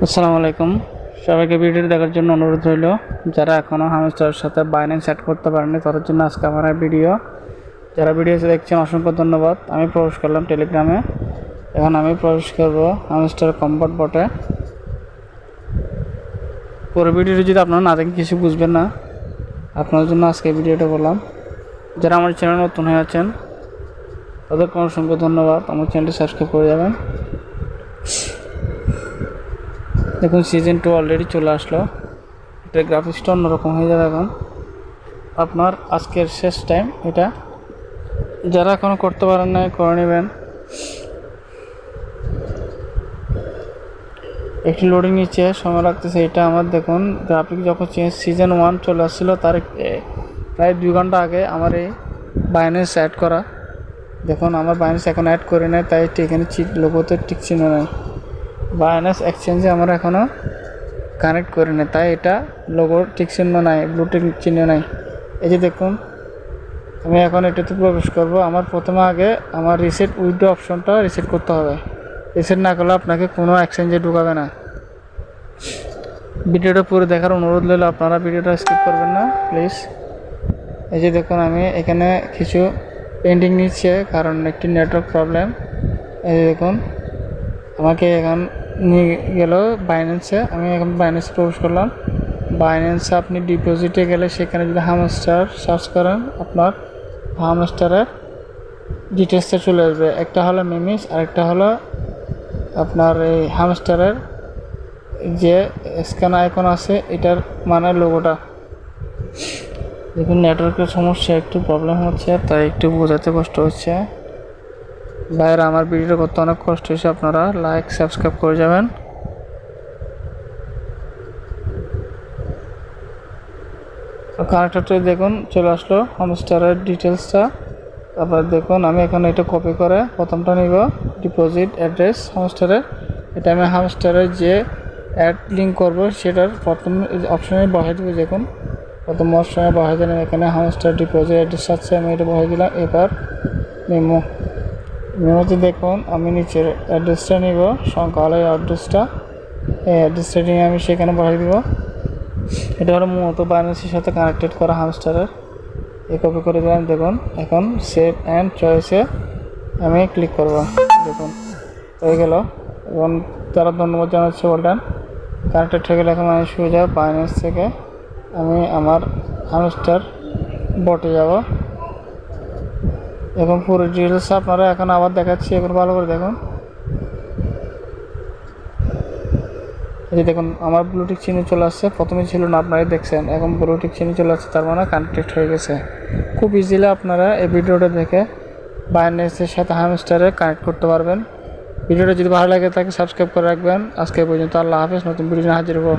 আসসালামু আলাইকুম। সবাইকে ভিডিওটি দেখার জন্য অনুরোধ রইল। যারা এখনও হামস্টারের সাথে বাইন্যান্স অ্যাড করতে পারেননি তাদের জন্য আজকে আমার ভিডিও। যারা ভিডিও দেখছেন অসংখ্য ধন্যবাদ। আমি প্রবেশ করলাম টেলিগ্রামে। এখন আমি প্রবেশ করব হামস্টার কম্পোর্ট বটে। পুরো ভিডিওটি যদি আপনারা না দেখেন কিছু বুঝবেন না, আপনার জন্য আজকে ভিডিওটা বললাম। যারা আমার চ্যানেল নতুন হয়ে আছেন তাদেরকে অসংখ্য ধন্যবাদ। আমার চ্যানেলটি সাবস্ক্রাইব করে যাবেন। দেখুন সিজন 2 অলরেডি চলে আসলো। এটা গ্রাফিক্সটা অন্যরকম হয়ে যাবে। এখন আপনার আজকের শেষ টাইম এটা। যারা এখনও করতে পারেন না করে নেবেন। একটি লোডিং নিচ্ছে, সময় লাগতেছে। এটা আমার দেখুন গ্রাফিক যখন সিজন 1 চলে আসছিলো তার প্রায় 2 ঘন্টা আগে আমার এই বাইন্যান্স অ্যাড করা। দেখুন আমার বাইন্যান্স এখন অ্যাড করে নেয়, তাই এখানে লোগোতে টিক চিহ্ন নেই। বাইন্যান্স এক্সচেঞ্জে আমরা এখনও কানেক্ট করে নেই, তাই এটা লোগোর টিক চিহ্ন নাই, ব্লু টিক চিহ্ন নাই। এই যে দেখুন আমি এখন এটাতে প্রবেশ করব। আমার প্রথমে আগে আমার রিসেট উইথড্র অপশনটা রিসেট করতে হবে। রিসেট না করলে আপনাকে কোনো এক্সচেঞ্জে ঢুকাবে না। ভিডিওটা পুরো দেখার অনুরোধ রইল, আপনারা ভিডিওটা স্কিপ করবেন না প্লিজ। এই যে দেখুন আমি এখানে কিছু পেন্ডিং নিচ্ছে কারণ একটি নেটওয়ার্ক প্রবলেম। এই যে দেখুন আমাকে এখন নিয়ে গেল বাইন্যান্সে। আমি এখন বাইন্যান্সে প্রবেশ করলাম। বাইন্যান্সে আপনি ডিপোজিটে গেলে সেখানে যদি হামস্টার সার্চ করেন আপনার হামস্টারের ডিটেলসটা চলে আসবে। একটা হলো মিমিস, আরেকটা হলো আপনার এই হামস্টারের যে স্ক্যান আইকন আছে এটার মানে লোগোটা। দেখুন নেটওয়ার্কের সমস্যা, একটু প্রবলেম হচ্ছে, তাই একটু বোঝাতে কষ্ট হচ্ছে। বাইরে আমার ভিডিওটা করতে অনেক কষ্ট হয়েছে। আপনারা লাইক সাবস্ক্রাইব করে যাবেন। কানেক্টরটা দেখুন চলে আসলো হামস্টারের ডিটেলসটা। তারপর দেখুন আমি এখন এটা কপি করে প্রথমটা নিব, ডিপোজিট অ্যাড্রেস হামস্টারের। এটা আমি হামস্টারের যে অ্যাড লিঙ্ক করব সেটার প্রথম অপশানে বসাই দেবো। দেখুন প্রথম অপশানে বসাই দিলাম, এখানে হামস্টার ডিপোজিট অ্যাড্রেস আছে, আমি এটা বসাই দিলাম। এবার মেমোতে দেখুন আমি নিচের অ্যাড্রেসটা নিব, সংখ্যালয় অ্যাড্রেসটা। এই অ্যাড্রেসটা নিয়ে আমি সেখানে বসাই দিব। এটা হলো মূলত বাইন্যান্সের সাথে কানেক্টেড করা হামস্টারের। এই কপি করে দিলাম। দেখুন এখন সেভ অ্যান্ড চয়েসে আমি ক্লিক করব। দেখুন হয়ে গেল এবং তারা ধন্যবাদ জানাচ্ছে বললেন কানেক্টেড হয়ে গেলে এখন আমি সোজা বাইন্যান্স থেকে আমি আমার হামস্টার বটে যাব। এখন পুরো ডিটেলস আপনারা এখন আবার দেখাচ্ছি, এখন ভালো করে দেখুন। এই যে দেখুন আমার ব্লুটিক চিহ্ন চলে আসছে, প্রথমে ছিল না আপনারাই দেখছেন, এখন ব্লুটিক চিহ্ন চলে আসছে, তার মানে কানেক্টেড হয়ে গেছে। খুব ইজিলি আপনারা এই ভিডিওটা দেখে বাইন্যান্সের সাথে হামস্টারে কানেক্ট করতে পারবেন। ভিডিওটা যদি ভালো লাগে তাকে সাবস্ক্রাইব করে রাখবেন। আজকে পর্যন্ত আল্লাহ হাফেজ। নতুন ভিডিও হাজির হবো।